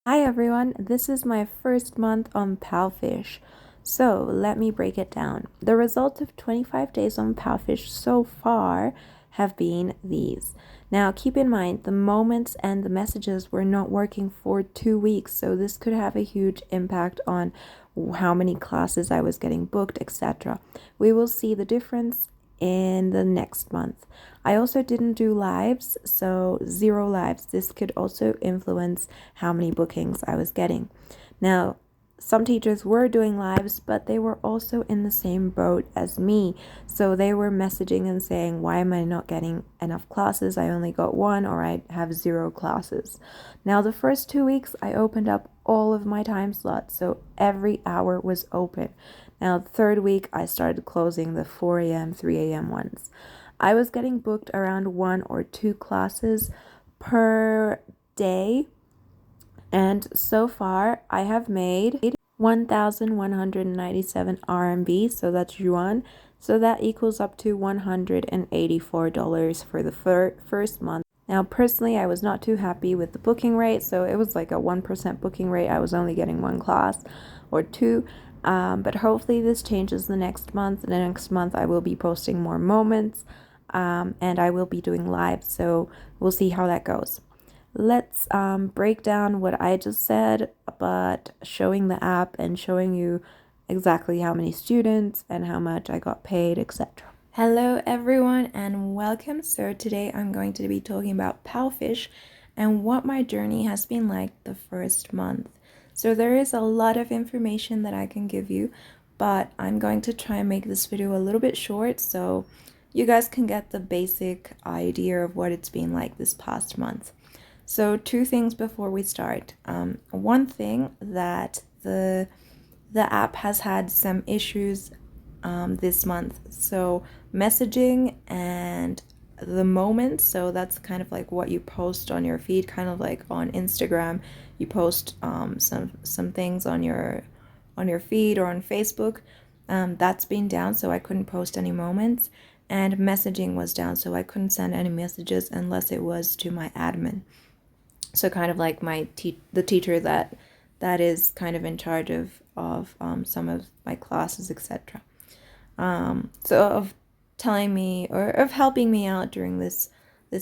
Hi everyone, this is my first month on Palfish. So let me break it down. The results of 25 days on Palfish so far have been these. Now keep in mind the moments and the messages were not working for 2 weeks, so this could have a huge impact on how many classes I was getting booked, etc. We will see the difference in the next month. I also didn't do lives, so 0 lives. This could also influence how many bookings I was getting. Now, some teachers were doing lives, but they were also in the same boat as me. So they were messaging and saying, why am I not getting enough classes? I only got one, or I have 0 classes. Now, the first 2 weeks, I opened up all of my time slots. So every hour was open. Now, the third week, I started closing the 4 a.m., 3 a.m. ones. I was getting booked around 1 or 2 classes per day. And so far, I have made 1,197 RMB, so that's yuan. So that equals up to $184 for the first month. Now, personally, I was not too happy with the booking rate, so it was like a 1% booking rate. I was only getting 1 class or 2. But hopefully this changes the next month. The next month I will be posting more moments, and I will be doing live, so we'll see how that goes. Let's break down what I just said, but showing the app and showing you exactly how many students and how much I got paid, etc. Hello everyone and welcome. So today I'm going to be talking about Palfish and what my journey has been like the first month. So there is a lot of information that I can give you, but I'm going to try and make this video a little bit short so you guys can get the basic idea of what it's been like this past month. So 2 things before we start. One thing that the app has had some issues this month. So messaging and the moments, so that's kind of like what you post on your feed, kind of like on Instagram you post some things on your feed, or on Facebook. That's been down, so I couldn't post any moments, and messaging was down, so I couldn't send any messages unless it was to my admin. So kind of like the teacher that is kind of in charge of some of my classes, etc. So of telling me or of helping me out during this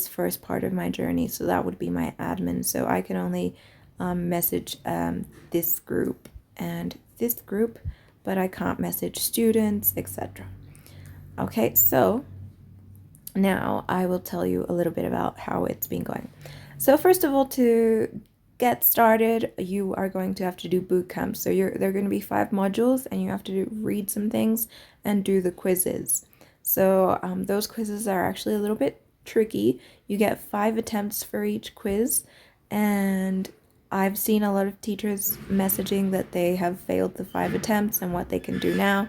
first part of my journey. So that would be my admin. So I can only message this group and this group, but I can't message students, etc. Okay, so now I will tell you a little bit about how it's been going. So first of all, to get started, you are going to have to do boot camp. So there are going to be 5 modules, and you have to read some things and do the quizzes. So those quizzes are actually a little bit tricky. You get 5 attempts for each quiz, and I've seen a lot of teachers messaging that they have failed the 5 attempts and what they can do now.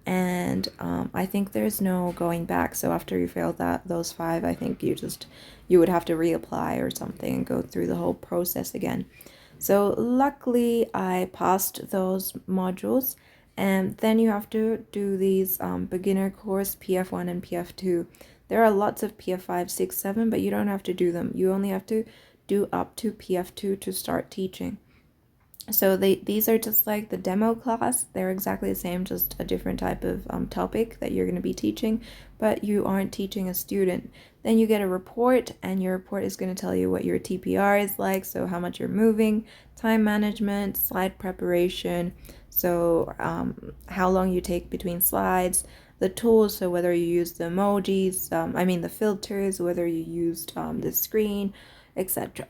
And I think there's no going back. So after you fail those 5, I think you would have to reapply or something and go through the whole process again. So luckily I passed those modules, and then you have to do these beginner course PF1 and PF2. There are lots of PF5, 6, 7, but you don't have to do them. You only have to do up to PF2 to start teaching. So these are just like the demo class. They're exactly the same, just a different type of topic that you're going to be teaching, but you aren't teaching a student. Then you get a report, and your report is going to tell you what your TPR is like, so how much you're moving, time management, slide preparation, so how long you take between slides, the tools, so whether you use the emojis, the filters, whether you used the screen, etc.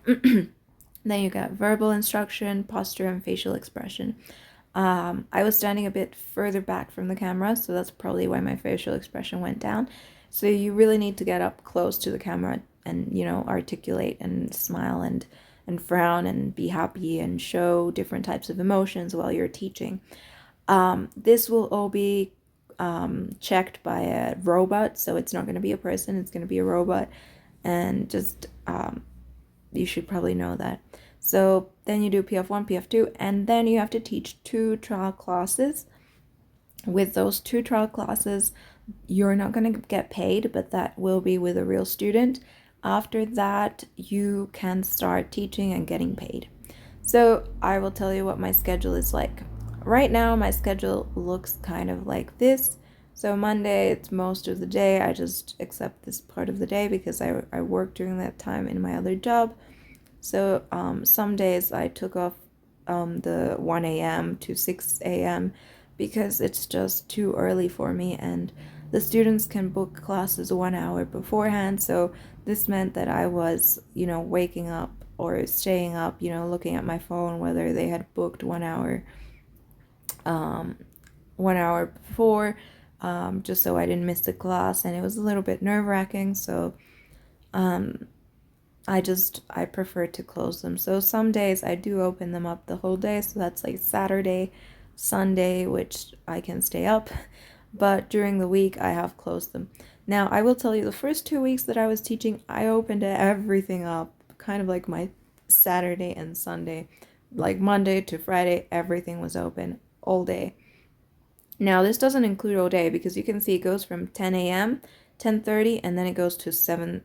Then you got verbal instruction, posture, and facial expression. I was standing a bit further back from the camera, so that's probably why my facial expression went down. So you really need to get up close to the camera and, articulate and smile and frown and be happy and show different types of emotions while you're teaching. This will all be checked by a robot, so it's not going to be a person, it's going to be a robot, and just you should probably know that. So then you do PF1, PF2, and then you have to teach 2 trial classes. With those 2 trial classes, you're not going to get paid, but that will be with a real student. After that, you can start teaching and getting paid. So I will tell you what my schedule is like. Right now, my schedule looks kind of like this. So Monday, it's most of the day. I just accept this part of the day because I work during that time in my other job. So some days I took off the 1 a.m. to 6 a.m. because it's just too early for me, and the students can book classes 1 hour beforehand. So this meant that I was, waking up or staying up, looking at my phone whether they had booked 1 hour, 1 hour before, just so I didn't miss the class, and it was a little bit nerve-wracking. So I prefer to close them. So some days I do open them up the whole day. So that's like Saturday, Sunday, which I can stay up. But during the week, I have closed them. Now, I will tell you, the first 2 weeks that I was teaching, I opened everything up, kind of like my Saturday and Sunday. Like Monday to Friday, everything was open all day. Now, this doesn't include all day because you can see it goes from 10 a.m., 10:30, and then it goes to 7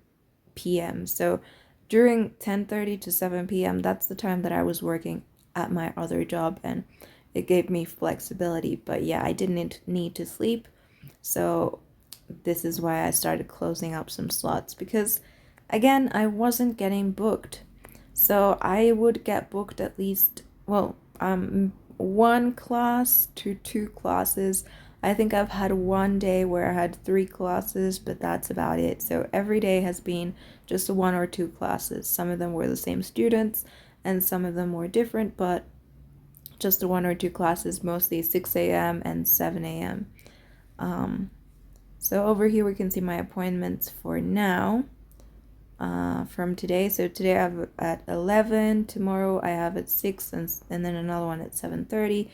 p.m. So during 10:30 to 7 p.m., that's the time that I was working at my other job, and it gave me flexibility. But yeah, I didn't need to sleep. So this is why I started closing up some slots, because again, I wasn't getting booked. So I would get booked at least, well, 1 class to 2 classes. I think I've had one day where I had 3 classes, but that's about it. So every day has been just 1 or 2 classes. Some of them were the same students and some of them were different, but just 1 or 2 classes, mostly 6 a.m. and 7 a.m. So over here we can see my appointments for now, from today. So today I have at 11, tomorrow I have at 6, and then another one at 7:30.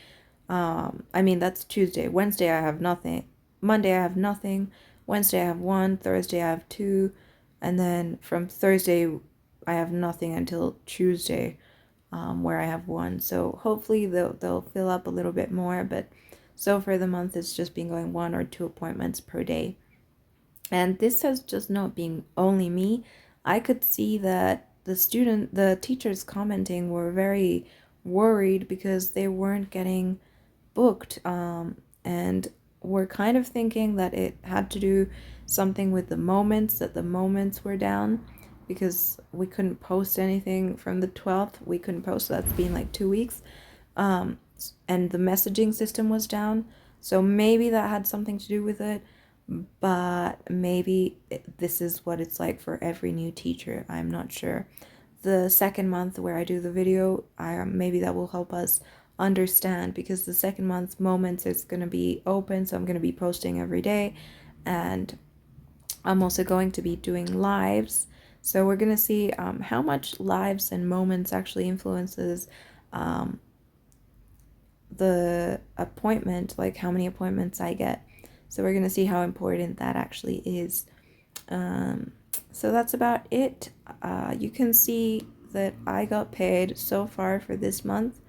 That's Tuesday. Wednesday I have nothing. Monday I have nothing. Wednesday I have 1. Thursday I have 2. And then from Thursday I have nothing until Tuesday, where I have 1. So hopefully they'll fill up a little bit more. But so for the month, it's just been going 1 or 2 appointments per day. And this has just not been only me. I could see that the teachers commenting were very worried because they weren't getting booked, and were kind of thinking that it had to do something with the moments, that the moments were down because we couldn't post anything from the 12th. We couldn't post, so that's been like 2 weeks. And the messaging system was down. So maybe that had something to do with it, but maybe this is what it's like for every new teacher. I'm not sure. The second month where I do the video, maybe that will help us understand, because the second month, moments, is going to be open, so I'm going to be posting every day, and I'm also going to be doing lives. So we're going to see how much lives and moments actually influences the appointment. So we're going to see how important that actually is. The second month, moments is going to be open, so I'm going to be posting every day, and I'm also going to be doing lives. So we're going to see how much lives and moments actually influences the appointment. So we're going to see how important that actually is. The second month, moments is going to be open, so I'm going to be posting every day, and I'm also going to be doing lives. So we're going to see how much lives and moments actually influences the appointment, like how many appointments I get. So we're going to see how important that actually is. So that's about it. You can see that I got paid so far for this month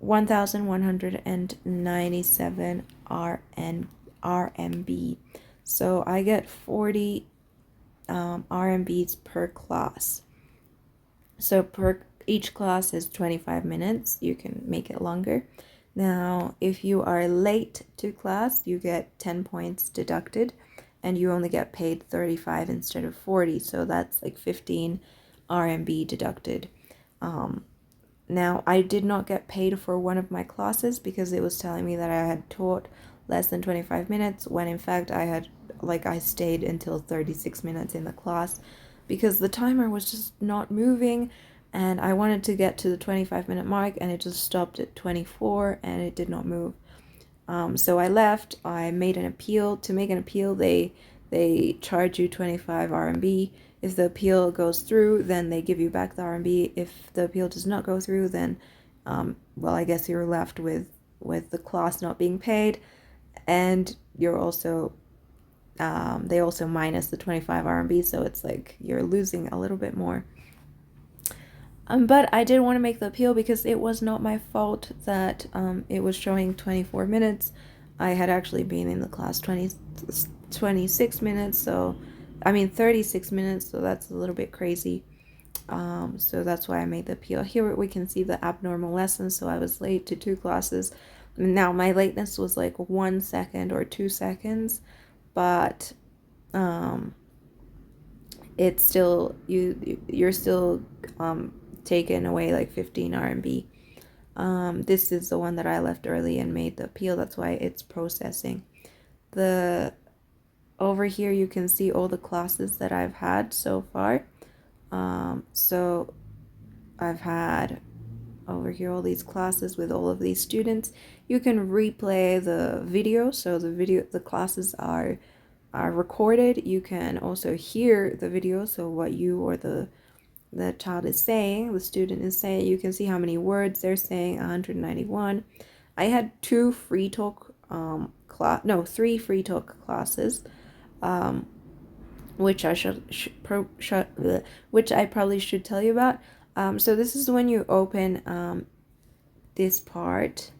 1,197 RMB. So I get 40 RMBs per class. So each class is 25 minutes. You can make it longer. Now, if you are late to class, you get 10 points deducted, and you only get paid 35 instead of 40. So that's like 15 RMB deducted. Now, I did not get paid for one of my classes because it was telling me that I had taught less than 25 minutes, when in fact I stayed until 36 minutes in the class because the timer was just not moving, and I wanted to get to the 25-minute mark, and it just stopped at 24 and it did not move. So I left. I made an appeal. To make an appeal, they charge you 25 RMB. If the appeal goes through, then they give you back the RMB. If the appeal does not go through, then I guess you're left with the class not being paid, and you're also they also minus the 25 RMB, so it's like you're losing a little bit more. But I did want to make the appeal because it was not my fault that it was showing 24 minutes. I had actually been in the class 26 minutes, so 36 minutes, so that's a little bit crazy. So that's why I made the appeal. Here we can see the abnormal lessons. So I was late to 2 classes. Now my lateness was like 1 second or 2 seconds, but it's still you're still taking away like 15 RMB. This is the one that I left early and made the appeal. That's why it's processing. Over here you can see all the classes that I've had so far. So I've had over here all these classes with all of these students. You can replay the video, so the classes are recorded. You can also hear the video, so what you or the child is saying, the student is saying. You can see how many words they're saying. 191. I had 2 free talk three free talk classes, which which I probably should tell you about. So this is when you open this part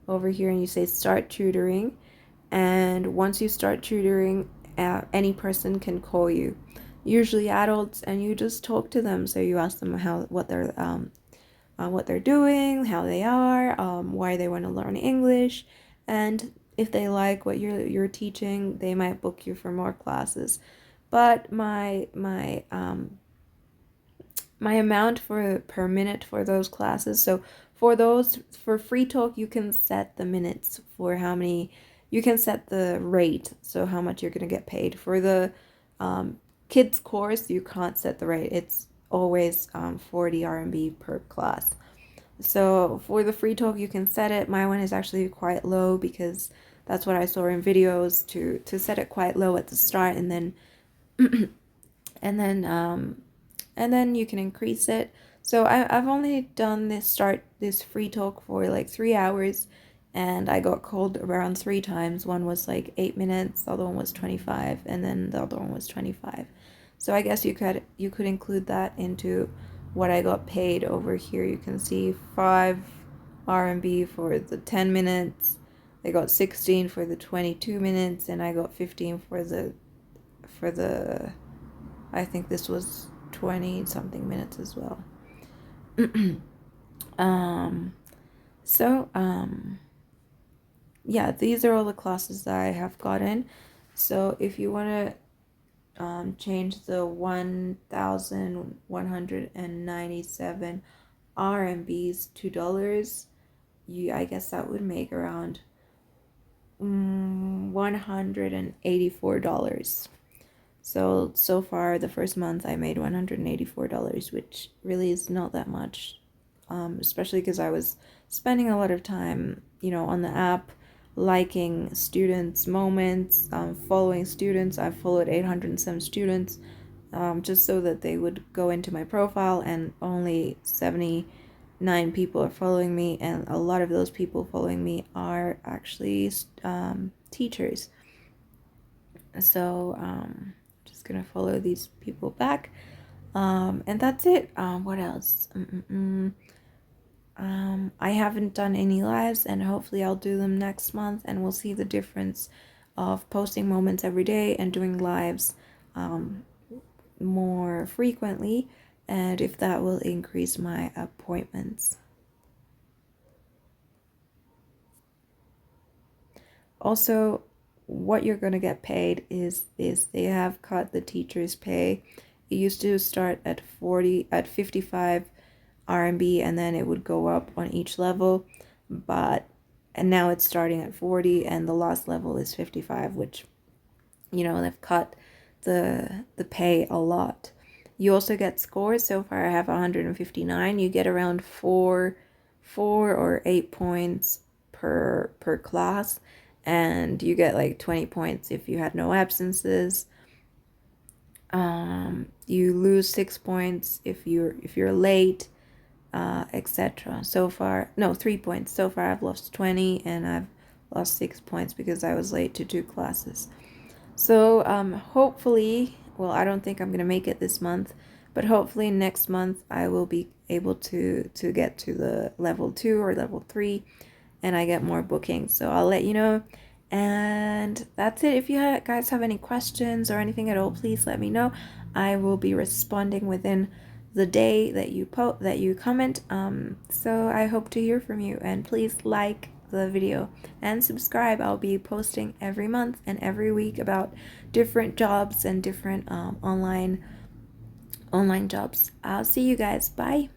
over here and you say start tutoring, and once you start tutoring, any person can call you, usually adults, and you just talk to them. So you ask them what they're doing, how they are, why they want to learn English, and if they like what you're teaching, they might book you for more classes. But my amount per minute for those classes. So for free talk, you can set the minutes for how many. You can set the rate, so how much you're gonna get paid. For the kids course, you can't set the rate. It's always 40 RMB per class. So for the free talk, you can set it. My one is actually quite low because that's what I saw in videos, to set it quite low at the start, and then and then you can increase it. So I've only done this free talk for like 3 hours, and I got called around 3 times. One was like 8 minutes, the other one was 25, and then the other one was 25. So I guess you could include that into what I got paid. Over here you can see 5 RMB for the 10 minutes. I got 16 for the 22 minutes, and I got 15 for the I think this was 20 something minutes as well. Yeah, these are all the classes that I have gotten. So if you want to change the 1,197 RMBs to dollars, I guess that would make around $184. So far the first month I made $184, which really is not that much, especially because I was spending a lot of time, on the app, liking students' moments, following students. I followed 807 students, just so that they would go into my profile, and only 79 people are following me, and a lot of those people following me are actually teachers. So just gonna follow these people back, and that's it. What else? I haven't done any lives, and hopefully I'll do them next month, and we'll see the difference of posting moments every day and doing lives more frequently, and if that will increase my appointments. Also, what you're going to get paid is they have cut the teacher's pay. It used to start at 55 RMB, and then it would go up on each level, and now it's starting at 40, and the last level is 55, which they've cut the pay a lot. You also get scores. So far I have 159. You get around 4 or 8 points per class, and you get like 20 points if you had no absences. You lose 6 points if you're late, etc. So far, no, 3 points. So far I've lost 20, and I've lost 6 points because I was late to 2 classes. So hopefully, well, I don't think I'm gonna make it this month, but hopefully next month I will be able to get to the level 2 or level 3, and I get more bookings. So I'll let you know. And that's it. If you guys have any questions or anything at all, please let me know. I will be responding within the day that you comment. So I hope to hear from you, and please like the video and subscribe. I'll be posting every month and every week about different jobs and different online jobs. I'll see you guys. Bye.